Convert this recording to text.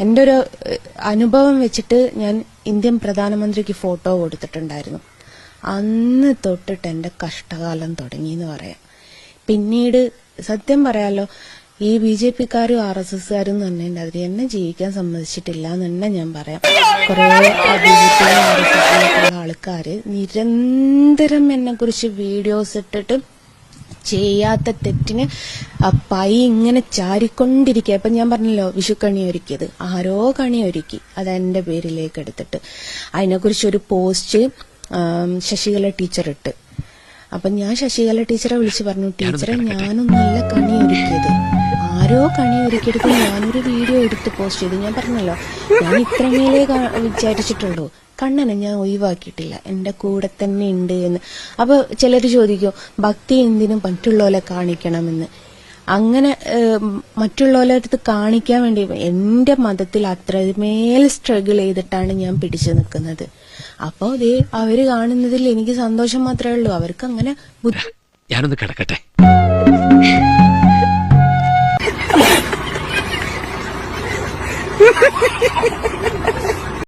എൻ്റെ ഒരു അനുഭവം വെച്ചിട്ട് ഞാൻ ഇന്ത്യൻ പ്രധാനമന്ത്രിക്ക് ഫോട്ടോ കൊടുത്തിട്ടുണ്ടായിരുന്നു. അന്ന് തൊട്ടിട്ട് എൻ്റെ കഷ്ടകാലം തുടങ്ങിയെന്ന് പറയാം. പിന്നീട് സത്യം പറയാലോ, ഈ BJP-ക്കാരും RSS-കാരും തന്നെ അതിൽ എന്നെ ജീവിക്കാൻ സമ്മതിച്ചിട്ടില്ല എന്ന് തന്നെ ഞാൻ പറയാം. കുറെ BJP RSS ആൾക്കാര് നിരന്തരം എന്നെ കുറിച്ച് വീഡിയോസ് ഇട്ടിട്ട് ചെയ്യാത്ത തെറ്റിന് പൈ ഇങ്ങനെ ചാരിക്കൊണ്ടിരിക്കുക. ഇപ്പൊ ഞാൻ പറഞ്ഞല്ലോ, വിഷുക്കണി ഒരുക്കിയത് ആരോ കണി ഒരുക്കി, അതെന്റെ പേരിലേക്ക് എടുത്തിട്ട് അതിനെക്കുറിച്ചൊരു പോസ്റ്റ് ശശികല ടീച്ചർ ഇട്ട്. അപ്പൊ ഞാൻ ശശികല ടീച്ചറെ വിളിച്ച് പറഞ്ഞു, ടീച്ചറെ ഞാനൊന്നല്ല കണി ഒരുക്കിയത്, ആരോ കണി ഒരുക്കിയെടുത്ത് ഞാനൊരു വീഡിയോ എടുത്ത് പോസ്റ്റ് ചെയ്തു. ഞാൻ പറഞ്ഞല്ലോ, ഞാൻ ഇത്രമേലേ വിചാരിച്ചിട്ടുള്ളൂ, കണ്ണനെ ഞാൻ ഒഴിവാക്കിയിട്ടില്ല, എന്റെ കൂടെ തന്നെ ഉണ്ട് എന്ന്. അപ്പൊ ചിലർ ചോദിക്കും, ഭക്തി എന്തിനും മറ്റുള്ളവരെ കാണിക്കണമെന്ന്. അങ്ങനെ മറ്റുള്ളവരുടെ അടുത്ത് കാണിക്കാൻ വേണ്ടി എന്റെ മതത്തിൽ അത്രമേൽ സ്ട്രഗിൾ ചെയ്തിട്ടാണ് ഞാൻ പിടിച്ചു നിൽക്കുന്നത്. അപ്പൊ അതേ അവര് കാണുന്നതിൽ എനിക്ക് സന്തോഷം മാത്രമേ ഉള്ളൂ. അവർക്ക് അങ്ങനെ ഞാനൊന്ന് കിടക്കട്ടെ. Ha ha ha ha!